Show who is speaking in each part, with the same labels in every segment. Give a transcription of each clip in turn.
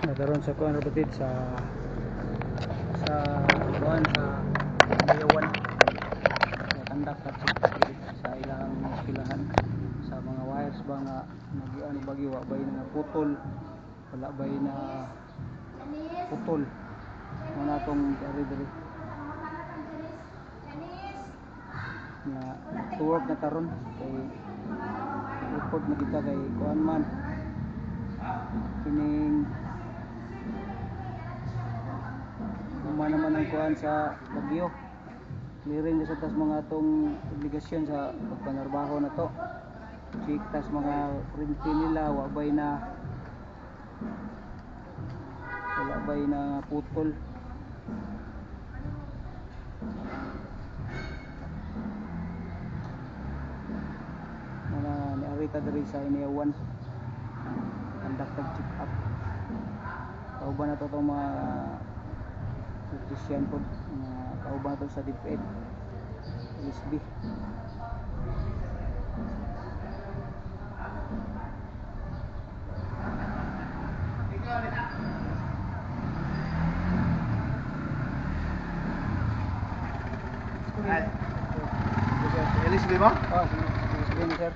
Speaker 1: nagkaroon sa kuan robotit sa kuan sa Bayawan nakandak at sa ilang eskwelahan sa mga wires ba nga ano bagi wa bay na putol wala bay na putol mo na tong diri na tuwag na karon kay report na kita kay kuan man kining naman ang kuan sa bagyo clearing sa tas mga atong obligasyon sa pagpanarbaho na to check tas mga kuryente nila wala bay na putol na niarita diri sa Iniawan conduct check up kauban na to itong mga electrician po kauban to sa DepEd SB
Speaker 2: Ay. LSB mo?
Speaker 1: oh sige sir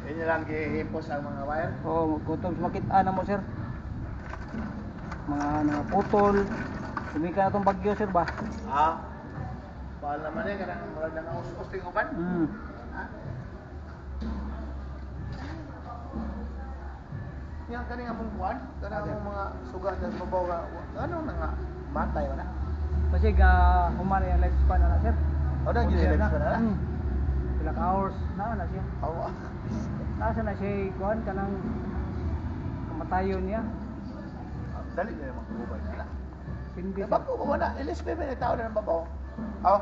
Speaker 2: Inyo lang gihipos ang mga wire?
Speaker 1: oh kung makita na mo sir mga putol sumika na itong bagyo sir ba
Speaker 2: Paal naman eh kanang murag nang us-us ting uban? Yang kani among kuan, kanang mga sugat sa babaw nga ano na nga matay wala.
Speaker 1: kasi human yung lifespan na sir
Speaker 2: Oda gyud lifespan na.
Speaker 1: ilang hours na siya
Speaker 2: Awa.
Speaker 1: nasa na siya kuan kanang kamatayon niya
Speaker 2: Dali na naman kubay na.
Speaker 1: hindi sir
Speaker 2: Bago ba na LSB ba ni tao na ng babaw? Aw.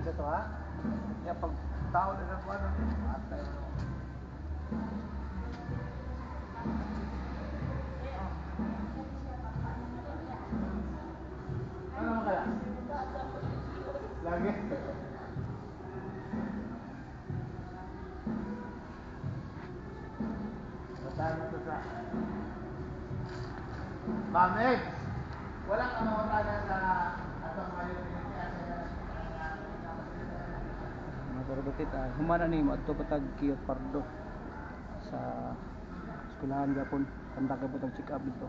Speaker 2: Isa to ha. Ya pag tao na ng kuan matay mo. Ano mo kaya? Lagi. Bataan mo to sa Bameg! Walang kamawatanan sa atong ngayon
Speaker 1: mga karabatit humana ni maadto patag Kiyot Pardo sa eskwelahan gapon kandak gapon tag check up dito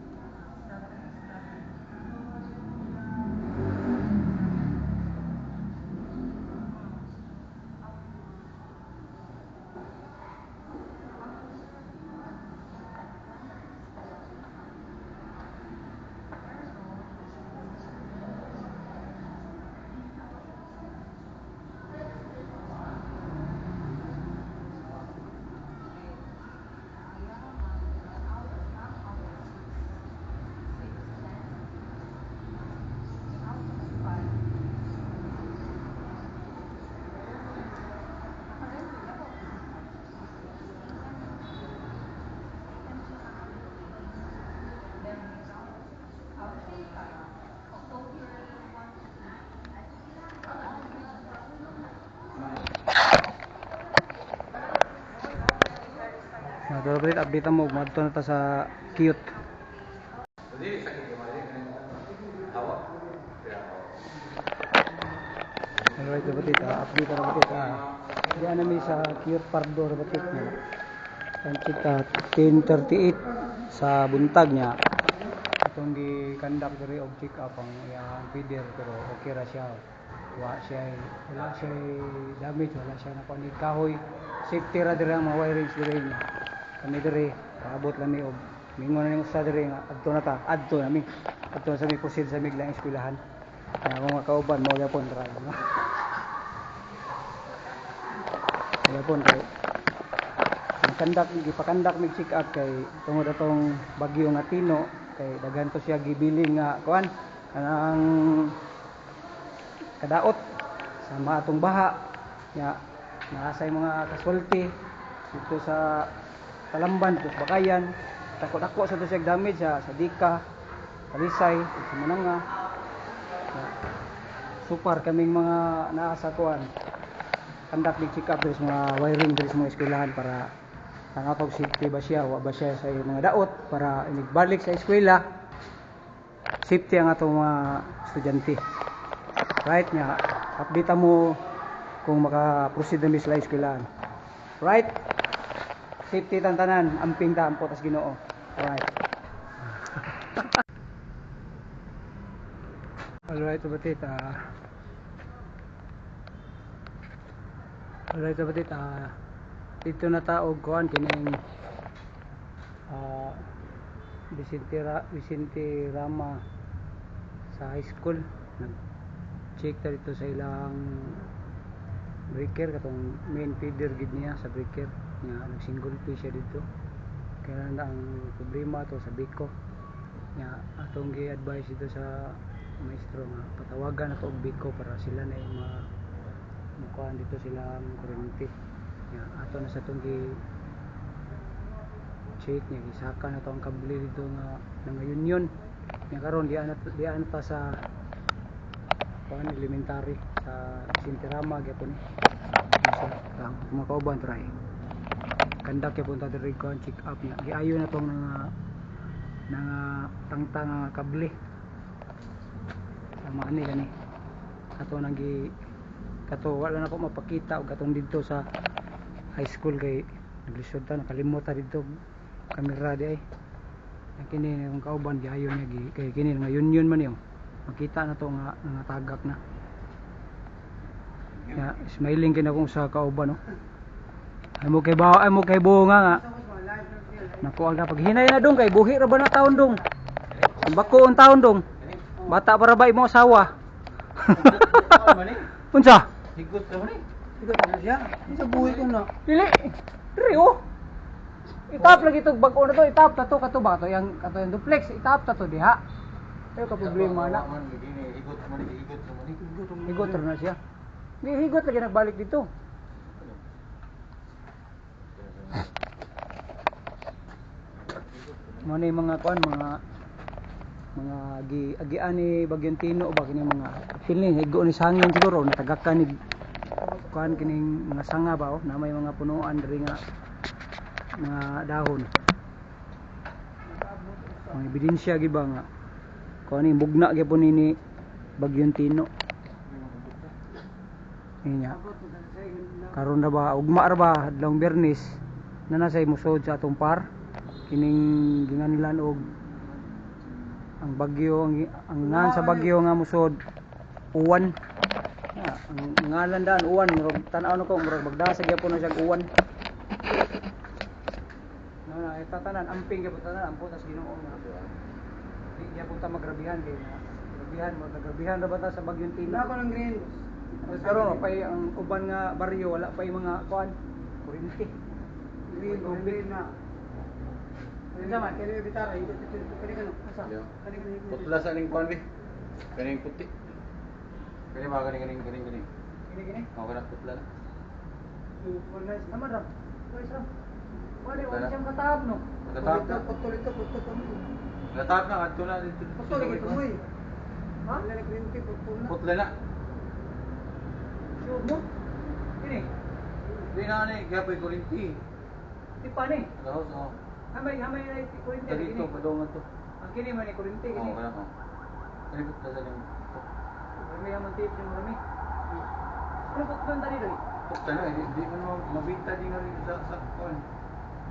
Speaker 1: mga karabatit update mo maadto na ta sa Kiyot alright karabatit update karabatit diyan nami sa Kiyot Pardo karabatit na ang chika 10:38 sa buntag niya itong gikandak diri og check up ang iyang feeder pero okay ra siya wala siya damage wala siya nakuha kahoy safety ra diri ang mga wirings diri niya kami diri paabot lami og mingon na ning usa diri nga adto nami sa mi pusid sa miglang eskwelahan mga kauban mo gyapon ra gyapon kay gipakandak mig check up kay tungod atong bagyo nga Tino kay daghan to siya gibilin nga kuan kanang kadaot sama atong baha nya naasay mga kasulti dito sa Talamban dito sa Bakayan dako sa to siya damage sa Dika Talisay sa Mananga super kaming mga naa sa kuan kandak mig check up diri sa mga wiring diri sa mga eskwelahan para Tanong kung safety ba siya, wa ba siya sa mga daot para igbalik sa eskwela. Safety ang atong mga estudyante. Right nga, update mo kung maka-proceed na sa eskwelahan. Right? Safety tantanan, amping ta ampo tas Ginoo. Right. Alright, batit. Alright, batit. Dito na taog kuan kining Vicente Rama sa high school. Nag-check ta dito sa ilang breaker katong main feeder gid niya sa breaker nga nag-single phase siya dito. Kaya ang problema to sa biko. Nga atong gi-advise dito sa maestro nga patawagan ato og biko para sila na makuan dito silang kuryente. Nga ato na sa tong check niya gisaka na to ang kable dito nga union. Nga karon di ana ta sa kuan elementary sa Sinterama gyapon ni. Sa mga kauban try. Kandak kay punta diri kuan check up niya. Giayo na tong nga tangtang nga kable. Sama ani gani. Kato nang kato wala na ko mapakita og katong dito sa high school kay naglisod ta nakalimot ta dito kamera di ay. Kini yung kauban giayo niya kay kini nga union man yo. Makita na to nga tagak na. Ya, smiling kina kung sa kauban no. Ay mo kay bunga nga. Naku aga paghinay na dong kay buhi ra ba na taon dong. Bako ang taon dong. Bata para ba imo asawa? Unsa?
Speaker 2: Higot ka man eh.
Speaker 1: Higot na siya. Sa buhi ko na. Dili. Dili oh. Itap lagi to bag-o na to, itap ta to kato ba to yang duplex, itap ta to diha. Pero ka problema na. Higot na siya. Di higot lagi nagbalik dito. Ano yung mga kuan mga agian ni Bagyong Tino o ba kini mga feeling higo ni sangin siguro natagakan ni kuan kining mga sanga ba na may mga punuan diri nga mga dahon. Ang ebidensya gyud ba nga kuan ni bugna gyapon ni Bagyong Tino. Niya. Karon na ba ugma ra ba adlong Biyernes na nasay musod sa atong par kining ginganlan og ang bagyo ang ngan sa bagyo nga musod uwan. Ang ngalan daan uwan murag tan-aw na ko murag magdasa gyapon na siya uwan. Na tatanan amping gyapon tatanan ampo tas Ginoo nga. Di gyapon ta magrabihan kay nagrabihan ra ba ta sa Bagyong Tino. Ako ng green. Karon pay ang uban nga baryo wala pay mga kuan kuryente. Green na. Zaman kini bitara ito kani kano asa kani
Speaker 2: Putla sa ning kuan bi. Kaning puti. Kani ba kaning.
Speaker 1: kini
Speaker 2: Ako kana putla na.
Speaker 1: wala sama ra wala siyang katab no
Speaker 2: Katab na.
Speaker 1: putol ito
Speaker 2: Latap na adto na dito.
Speaker 1: putol ito moy ha wala kuryente putol na
Speaker 2: Putla na.
Speaker 1: sure mo kini
Speaker 2: Di na ni gapoy kurinti.
Speaker 1: di pa ni
Speaker 2: Daw so.
Speaker 1: hamay na kuryente
Speaker 2: Dito
Speaker 1: kini
Speaker 2: padong to.
Speaker 1: ang kini man ni kuryente
Speaker 2: Oo,
Speaker 1: kini
Speaker 2: kana ko. Kani putla sa ning.
Speaker 1: may amang tip yung marami ano putol tani dali
Speaker 2: Putla na di man mabita di nga rin sa kuan.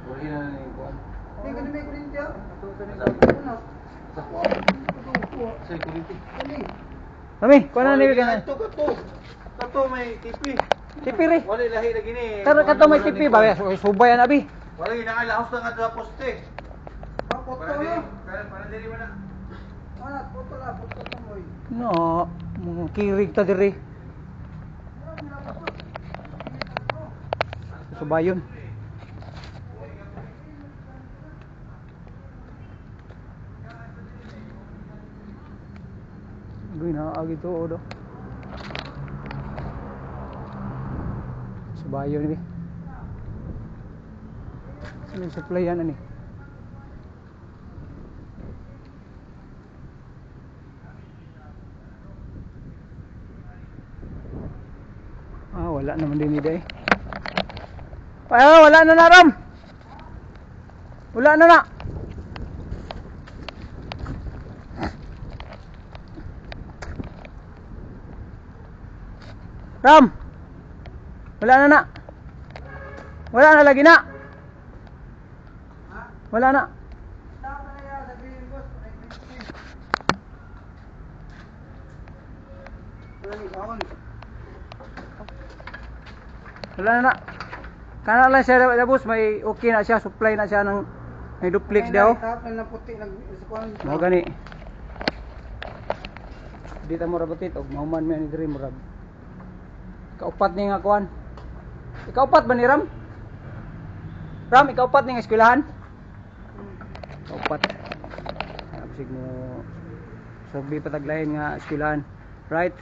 Speaker 2: Uli na ning kuan.
Speaker 1: di kani may kuryente ah
Speaker 2: Sa kuan. Sa kurinti.
Speaker 1: Mami, kuha na nila ka na.
Speaker 2: Kato may tipi.
Speaker 1: Tipi rin.
Speaker 2: Wala lahi lagi ni.
Speaker 1: Kato may tipi ba? Subay yan, abi.
Speaker 2: Wala inaalahos na nga sa poste.
Speaker 1: Puto
Speaker 2: Para diri man na.
Speaker 1: puto na mo. No, mga kirig ta diri. Subayon. Gawin na agi to odo. Subayon ni. Sino supply yan ani? Wala naman din ida eh. Wala na naram. Wala na na. Ram. Wala na na. Wala na lagi na. Wala na. Wala na na. Kana lang siya boss, may okay na siya, supply na siya ng may duplex daw. Mo gani. Dito mo rabatit og mahuman mi ani diri murag. Kaupat ni nga kuan. Ikaupat ba ni Ram? Ram, ikaupat ni nga eskwelahan? Kaupat. Sig mo sabi pataglayan nga eskwelahan. Right?